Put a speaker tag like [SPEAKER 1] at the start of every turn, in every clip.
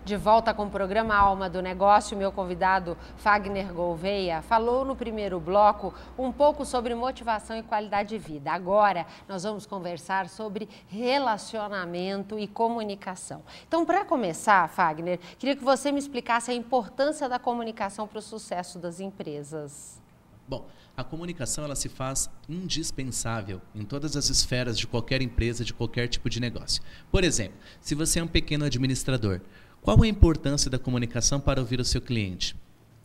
[SPEAKER 1] De volta com o programa Alma do Negócio, meu convidado Fagner Gouveia falou no primeiro bloco um pouco sobre motivação e qualidade de vida. Agora nós vamos conversar sobre relacionamento e comunicação. Então, para começar, Fagner, queria que você me explicasse a importância da comunicação para o sucesso das empresas.
[SPEAKER 2] Bom, a comunicação ela se faz indispensável em todas as esferas de qualquer empresa, de qualquer tipo de negócio. Por exemplo, se você é um pequeno administrador, qual a importância da comunicação para ouvir o seu cliente?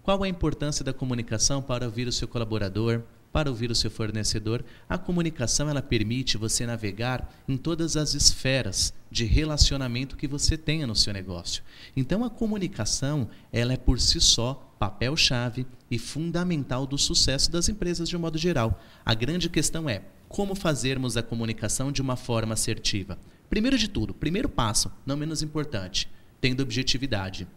[SPEAKER 2] Qual a importância da comunicação para ouvir o seu colaborador, para ouvir o seu fornecedor? A comunicação ela permite você navegar em todas as esferas de relacionamento que você tenha no seu negócio. Então a comunicação ela é por si só papel-chave e fundamental do sucesso das empresas de um modo geral. A grande questão é como fazermos a comunicação de uma forma assertiva. Primeiro de tudo, primeiro passo, não menos importante, tendo objetividade.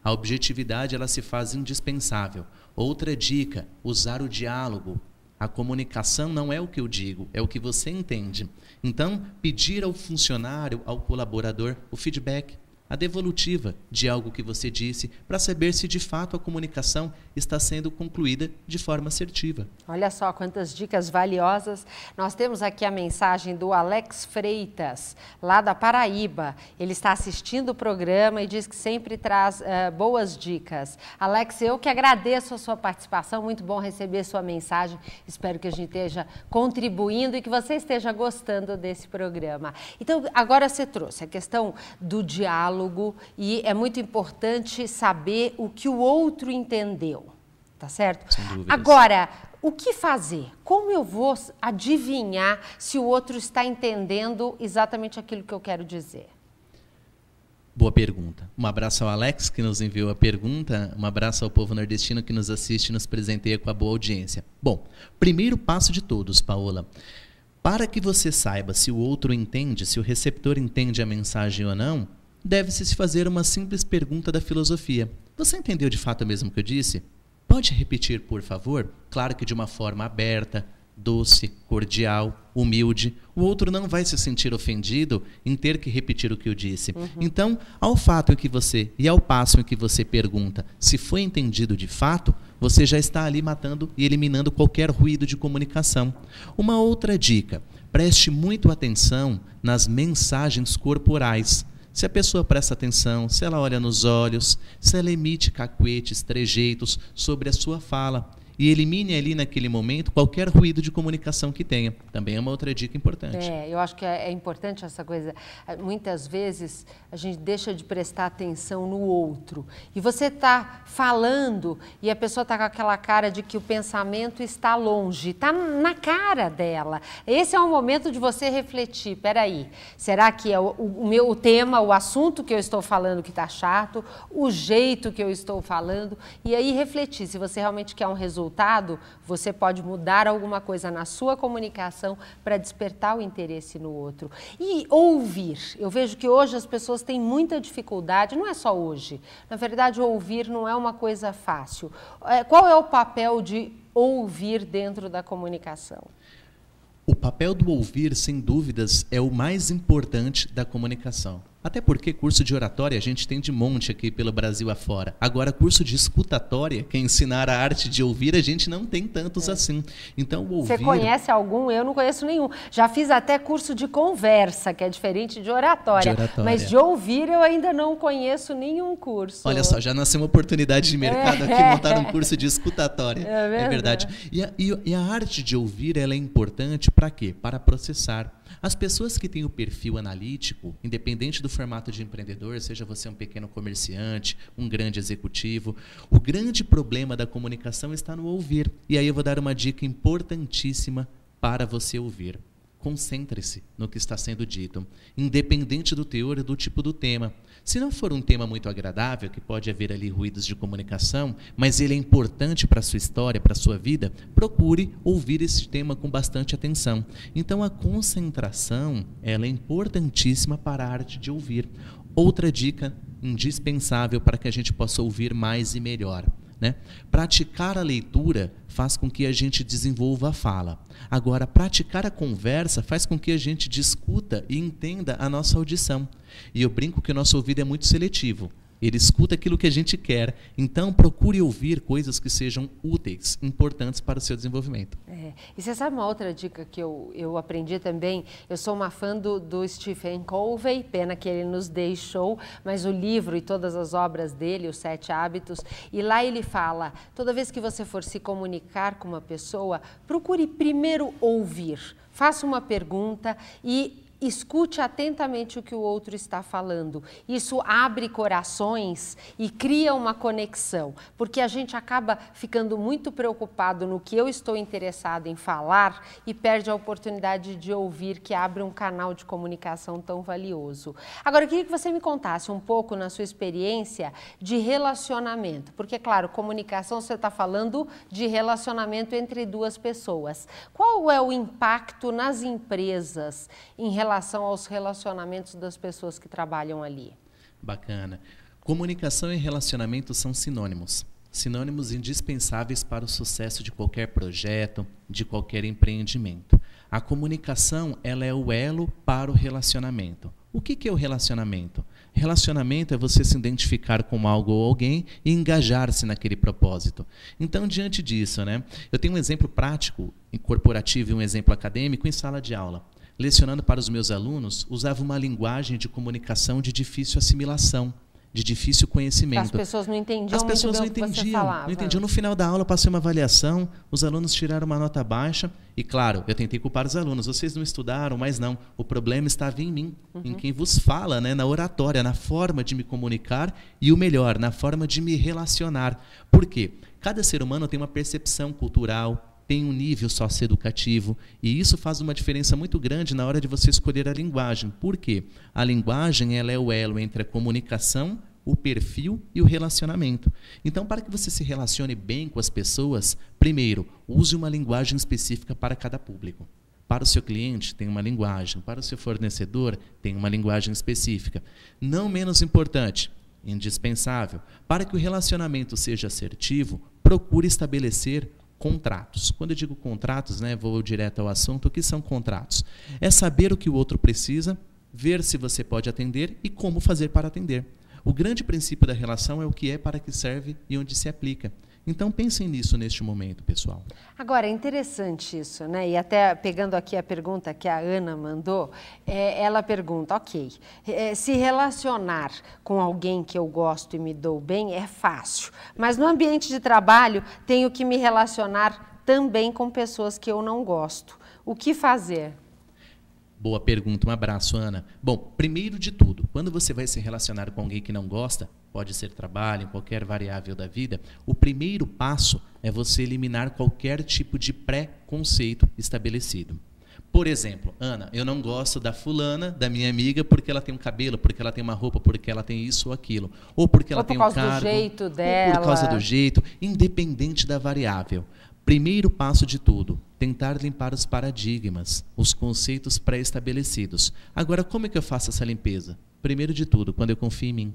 [SPEAKER 2] A objetividade ela se faz indispensável. Outra dica, usar o diálogo. A comunicação não é o que eu digo, é o que você entende. Então, pedir ao funcionário, ao colaborador, o feedback, a devolutiva de algo que você disse, para saber se de fato a comunicação está sendo concluída de forma assertiva.
[SPEAKER 1] Olha só quantas dicas valiosas. Nós temos aqui a mensagem do Alex Freitas, lá da Paraíba. Ele está assistindo o programa e diz que sempre traz boas dicas. Alex, eu que agradeço a sua participação, muito bom receber sua mensagem. Espero que a gente esteja contribuindo e que você esteja gostando desse programa. Então, agora você trouxe a questão do diálogo, e é muito importante saber o que o outro entendeu, tá certo?
[SPEAKER 2] Sem dúvidas.
[SPEAKER 1] Agora, o que fazer? Como eu vou adivinhar se o outro está entendendo exatamente aquilo que eu quero dizer?
[SPEAKER 2] Boa pergunta. Um abraço ao Alex, que nos enviou a pergunta. Um abraço ao povo nordestino que nos assiste e nos presenteia com a boa audiência. Bom, primeiro passo de todos, Paola. Para que você saiba se o outro entende, se o receptor entende a mensagem ou não, deve-se se fazer uma simples pergunta da filosofia. Você entendeu de fato mesmo o que eu disse? Pode repetir, por favor? Claro que de uma forma aberta, doce, cordial, humilde. O outro não vai se sentir ofendido em ter que repetir o que eu disse. Então, ao fato em que você, e ao passo em que você pergunta se foi entendido de fato, você já está ali matando e eliminando qualquer ruído de comunicação. Uma outra dica, preste muito atenção nas mensagens corporais. Se a pessoa presta atenção, se ela olha nos olhos, se ela emite cacuetes, trejeitos sobre a sua fala e elimine ali naquele momento qualquer ruído de comunicação que tenha. Também é uma outra dica importante.
[SPEAKER 1] Eu acho que é importante essa coisa. Muitas vezes a gente deixa de prestar atenção no outro. E você está falando e a pessoa está com aquela cara de que o pensamento está longe, está na cara dela. Esse é o momento de você refletir. Peraí, será que é o tema, o assunto que eu estou falando que está chato, o jeito que eu estou falando? E aí refletir se você realmente quer um resultado, você pode mudar alguma coisa na sua comunicação para despertar o interesse no outro. E ouvir. Eu vejo que hoje as pessoas têm muita dificuldade, não é só hoje. Na verdade, ouvir não é uma coisa fácil. Qual é o papel de ouvir dentro da comunicação?
[SPEAKER 2] O papel do ouvir, sem dúvidas, é o mais importante da comunicação. Até porque curso de oratória a gente tem de monte aqui pelo Brasil afora. Agora, curso de escutatória, que é ensinar a arte de ouvir, a gente não tem tantos assim. Então, o ouvir...
[SPEAKER 1] Você conhece algum? Eu não conheço nenhum. Já fiz até curso de conversa, que é diferente de oratória. Mas de ouvir eu ainda não conheço nenhum curso.
[SPEAKER 2] Olha só, já nasceu uma oportunidade de mercado aqui, montar um curso de escutatória. É verdade. E a arte de ouvir, ela é importante para quê? Para processar. As pessoas que têm o perfil analítico, independente do formato de empreendedor, seja você um pequeno comerciante, um grande executivo, o grande problema da comunicação está no ouvir. E aí eu vou dar uma dica importantíssima para você ouvir. Concentre-se no que está sendo dito, independente do teor e do tipo do tema. Se não for um tema muito agradável, que pode haver ali ruídos de comunicação, mas ele é importante para a sua história, para a sua vida, procure ouvir esse tema com bastante atenção. Então a concentração, ela é importantíssima para a arte de ouvir. Outra dica indispensável para que a gente possa ouvir mais e melhor. Praticar a leitura faz com que a gente desenvolva a fala. Agora, praticar a conversa faz com que a gente discuta e entenda a nossa audição. E eu brinco que o nosso ouvido é muito seletivo. Ele escuta aquilo que a gente quer. Então, procure ouvir coisas que sejam úteis, importantes para o seu desenvolvimento.
[SPEAKER 1] E você sabe uma outra dica que eu aprendi também? Eu sou uma fã do Stephen Covey, pena que ele nos deixou, mas o livro e todas as obras dele, Os 7 Hábitos, e lá ele fala, toda vez que você for se comunicar com uma pessoa, procure primeiro ouvir. Faça uma pergunta e escute atentamente o que o outro está falando. Isso abre corações e cria uma conexão, porque a gente acaba ficando muito preocupado no que eu estou interessado em falar e perde a oportunidade de ouvir, que abre um canal de comunicação tão valioso. Agora, eu queria que você me contasse um pouco na sua experiência de relacionamento, porque, claro, comunicação, você está falando de relacionamento entre duas pessoas. Qual é o impacto nas empresas em relação aos relacionamentos das pessoas que trabalham ali?
[SPEAKER 2] Bacana. Comunicação e relacionamento são sinônimos. Sinônimos indispensáveis para o sucesso de qualquer projeto, de qualquer empreendimento. A comunicação, ela é o elo para o relacionamento. O que é o relacionamento? Relacionamento é você se identificar com algo ou alguém e engajar-se naquele propósito. Então, diante disso, eu tenho um exemplo prático, corporativo e um exemplo acadêmico em sala de aula. Lecionando para os meus alunos, usava uma linguagem de comunicação de difícil assimilação, de difícil conhecimento.
[SPEAKER 1] As pessoas não entendiam.
[SPEAKER 2] As pessoas não entendiam. No final da aula, eu passei uma avaliação, os alunos tiraram uma nota baixa e, claro, eu tentei culpar os alunos. Vocês não estudaram, mas não. O problema estava em mim, em quem vos fala, na oratória, na forma de me comunicar e, o melhor, na forma de me relacionar. Por quê? Cada ser humano tem uma percepção cultural, tem um nível socioeducativo, e isso faz uma diferença muito grande na hora de você escolher a linguagem. Por quê? A linguagem, ela é o elo entre a comunicação, o perfil e o relacionamento. Então, para que você se relacione bem com as pessoas, primeiro, use uma linguagem específica para cada público. Para o seu cliente, tem uma linguagem. Para o seu fornecedor, tem uma linguagem específica. Não menos importante, indispensável, para que o relacionamento seja assertivo, procure estabelecer contratos. Quando eu digo contratos, vou direto ao assunto. O que são contratos? É saber o que o outro precisa, ver se você pode atender e como fazer para atender. O grande princípio da relação é o que é, para que serve e onde se aplica. Então, pensem nisso neste momento, pessoal.
[SPEAKER 1] Agora, é interessante isso, E até pegando aqui a pergunta que a Ana mandou, ela pergunta, ok, se relacionar com alguém que eu gosto e me dou bem é fácil, mas no ambiente de trabalho tenho que me relacionar também com pessoas que eu não gosto. O que fazer?
[SPEAKER 2] Boa pergunta, um abraço, Ana. Bom, primeiro de tudo, quando você vai se relacionar com alguém que não gosta, pode ser trabalho, qualquer variável da vida, o primeiro passo é você eliminar qualquer tipo de pré-conceito estabelecido. Por exemplo, Ana, eu não gosto da fulana, da minha amiga, porque ela tem um cabelo, porque ela tem uma roupa, porque ela tem isso ou aquilo. Ou porque ela tem um cargo. Ou por causa
[SPEAKER 1] do jeito dela.
[SPEAKER 2] Ou por causa do jeito, independente da variável. Primeiro passo de tudo, tentar limpar os paradigmas, os conceitos pré-estabelecidos. Agora, como é que eu faço essa limpeza? Primeiro de tudo, quando eu confio em mim.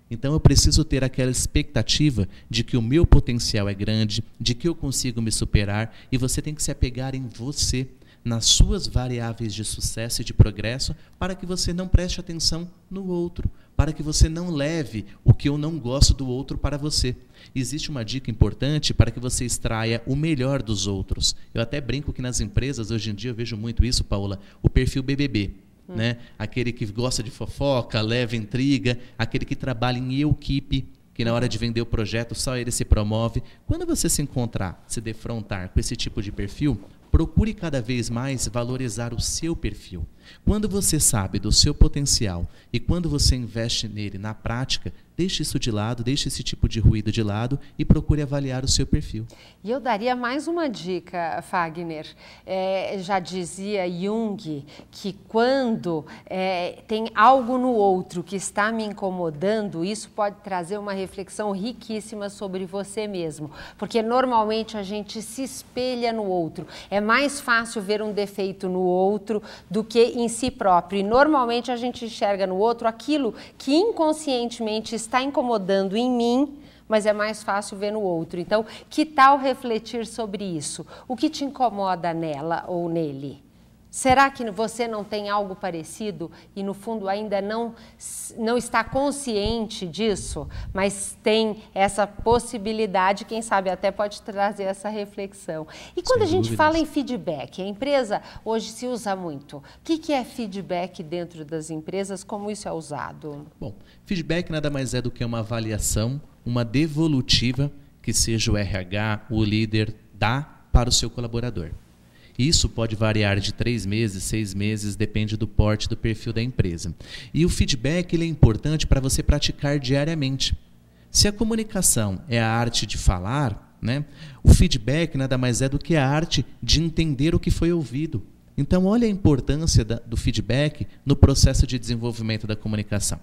[SPEAKER 2] Então, eu preciso ter aquela expectativa de que o meu potencial é grande, de que eu consigo me superar, e você tem que se apegar em você, nas suas variáveis de sucesso e de progresso, para que você não preste atenção no outro, para que você não leve o que eu não gosto do outro para você. Existe uma dica importante para que você extraia o melhor dos outros. Eu até brinco que nas empresas, hoje em dia, eu vejo muito isso, Paula, o perfil BBB. Aquele que gosta de fofoca, leva intriga, aquele que trabalha em equipe, que na hora de vender o projeto só ele se promove. Quando você se encontrar, se defrontar com esse tipo de perfil, procure cada vez mais valorizar o seu perfil. Quando você sabe do seu potencial e quando você investe nele na prática, deixe isso de lado, deixe esse tipo de ruído de lado e procure avaliar o seu perfil.
[SPEAKER 1] E eu daria mais uma dica, Fagner. Já dizia Jung que quando tem algo no outro que está me incomodando, isso pode trazer uma reflexão riquíssima sobre você mesmo. Porque normalmente a gente se espelha no outro. É mais fácil ver um defeito no outro do que em si próprio. E normalmente a gente enxerga no outro aquilo que inconscientemente está incomodando em mim, mas é mais fácil ver no outro. Então, que tal refletir sobre isso? O que te incomoda nela ou nele? Será que você não tem algo parecido e, no fundo, ainda não está consciente disso, mas tem essa possibilidade, quem sabe até pode trazer essa reflexão. E quando a gente fala em feedback, a empresa hoje se usa muito. O que é feedback dentro das empresas? Como isso é usado?
[SPEAKER 2] Bom, feedback nada mais é do que uma avaliação, uma devolutiva que seja o RH, o líder, dá para o seu colaborador. Isso pode variar de 3 meses, 6 meses, depende do porte, do perfil da empresa. E o feedback ele é importante para você praticar diariamente. Se a comunicação é a arte de falar, né, o feedback nada mais é do que a arte de entender o que foi ouvido. Então, olha a importância do feedback no processo de desenvolvimento da comunicação.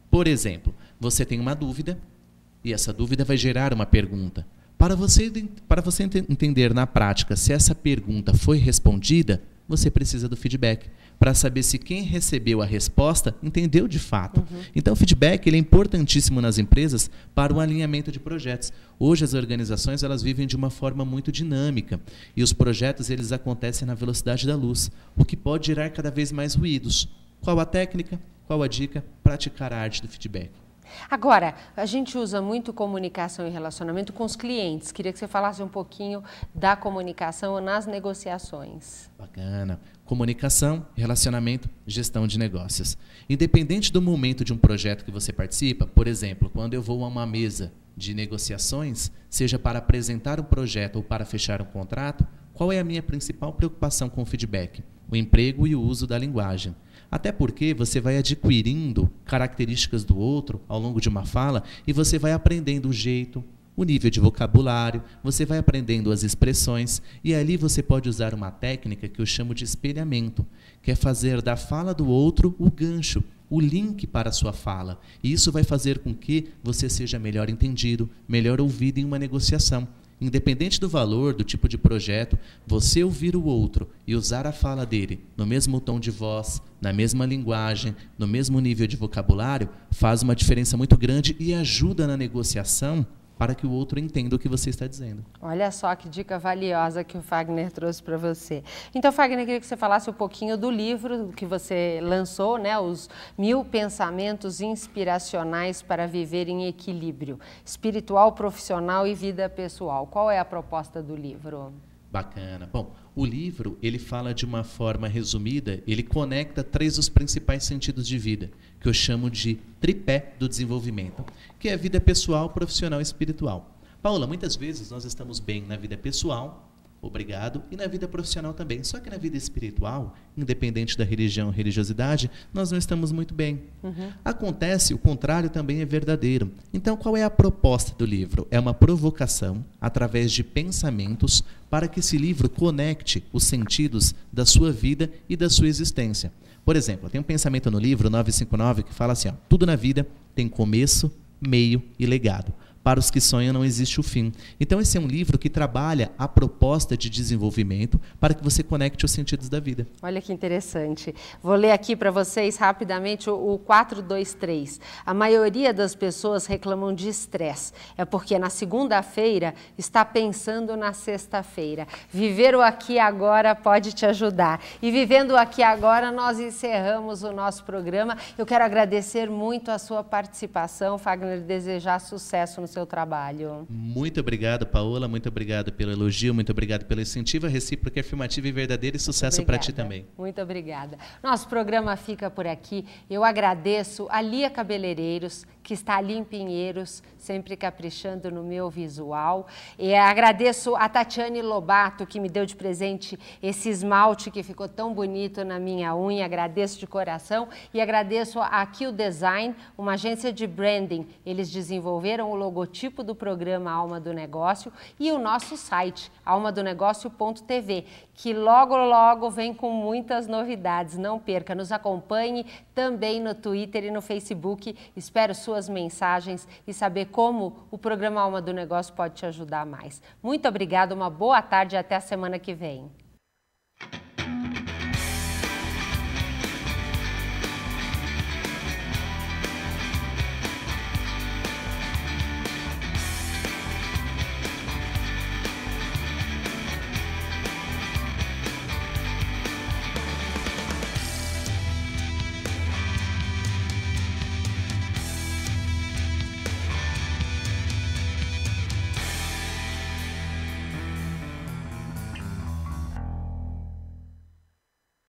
[SPEAKER 2] Por exemplo, você tem uma dúvida e essa dúvida vai gerar uma pergunta. Para você entender na prática se essa pergunta foi respondida, você precisa do feedback, para saber se quem recebeu a resposta entendeu de fato. Então, o feedback ele é importantíssimo nas empresas para o alinhamento de projetos. Hoje, as organizações elas vivem de uma forma muito dinâmica e os projetos eles acontecem na velocidade da luz, o que pode gerar cada vez mais ruídos. Qual a técnica? Qual a dica? Praticar a arte do feedback.
[SPEAKER 1] Agora, a gente usa muito comunicação e relacionamento com os clientes. Queria que você falasse um pouquinho da comunicação nas negociações.
[SPEAKER 2] Bacana. Comunicação, relacionamento, gestão de negócios. Independente do momento de um projeto que você participa, por exemplo, quando eu vou a uma mesa de negociações, seja para apresentar um projeto ou para fechar um contrato, qual é a minha principal preocupação com o feedback? O emprego e o uso da linguagem. Até porque você vai adquirindo características do outro ao longo de uma fala e você vai aprendendo o jeito, o nível de vocabulário, você vai aprendendo as expressões e ali você pode usar uma técnica que eu chamo de espelhamento, que é fazer da fala do outro o gancho, o link para a sua fala. E isso vai fazer com que você seja melhor entendido, melhor ouvido em uma negociação. Independente do valor, do tipo de projeto, você ouvir o outro e usar a fala dele no mesmo tom de voz, na mesma linguagem, no mesmo nível de vocabulário, faz uma diferença muito grande e ajuda na negociação para que o outro entenda o que você está dizendo.
[SPEAKER 1] Olha só que dica valiosa que o Fagner trouxe para você. Então, Fagner, eu queria que você falasse um pouquinho do livro que você lançou, né? Os 1000 Pensamentos Inspiracionais para Viver em Equilíbrio, Espiritual, Profissional e Vida Pessoal. Qual é a proposta do livro?
[SPEAKER 2] Bacana. Bom, o livro ele fala de uma forma resumida, ele conecta 3 dos principais sentidos de vida, que eu chamo de tripé do desenvolvimento, que é a vida pessoal, profissional e espiritual. Paula, muitas vezes nós estamos bem na vida pessoal, obrigado, e na vida profissional também. Só que na vida espiritual, independente da religião ou religiosidade, nós não estamos muito bem. Acontece, o contrário também é verdadeiro. Então, qual é a proposta do livro? É uma provocação, através de pensamentos, para que esse livro conecte os sentidos da sua vida e da sua existência. Por exemplo, tem um pensamento no livro 959 que fala assim, ó, tudo na vida tem começo, meio e legado. Para os que sonham não existe o fim. Então esse é um livro que trabalha a proposta de desenvolvimento para que você conecte os sentidos da vida.
[SPEAKER 1] Olha que interessante. Vou ler aqui para vocês rapidamente o 423. A maioria das pessoas reclamam de estresse. É porque na segunda-feira está pensando na sexta-feira. Viver o aqui e agora pode te ajudar. E vivendo o aqui e agora, nós encerramos o nosso programa. Eu quero agradecer muito a sua participação, Fagner, e desejar sucesso no seu trabalho.
[SPEAKER 2] Muito obrigado, Paola, muito obrigado pelo elogio, muito obrigado pelo incentivo, a recíproca é afirmativa e verdadeira e sucesso para ti também.
[SPEAKER 1] Muito obrigada. Nosso programa fica por aqui. Eu agradeço a Lia Cabeleireiros, que está ali em Pinheiros, sempre caprichando no meu visual. E agradeço a Tatiane Lobato, que me deu de presente esse esmalte que ficou tão bonito na minha unha. Agradeço de coração. E agradeço a Kill Design, uma agência de branding. Eles desenvolveram o logotipo do programa Alma do Negócio e o nosso site, almadonegócio.tv, que logo, logo vem com muitas novidades. Não perca, nos acompanhe também no Twitter e no Facebook. Espero suas mensagens e saber como o programa Alma do Negócio pode te ajudar mais. Muito obrigada, uma boa tarde e até a semana que vem.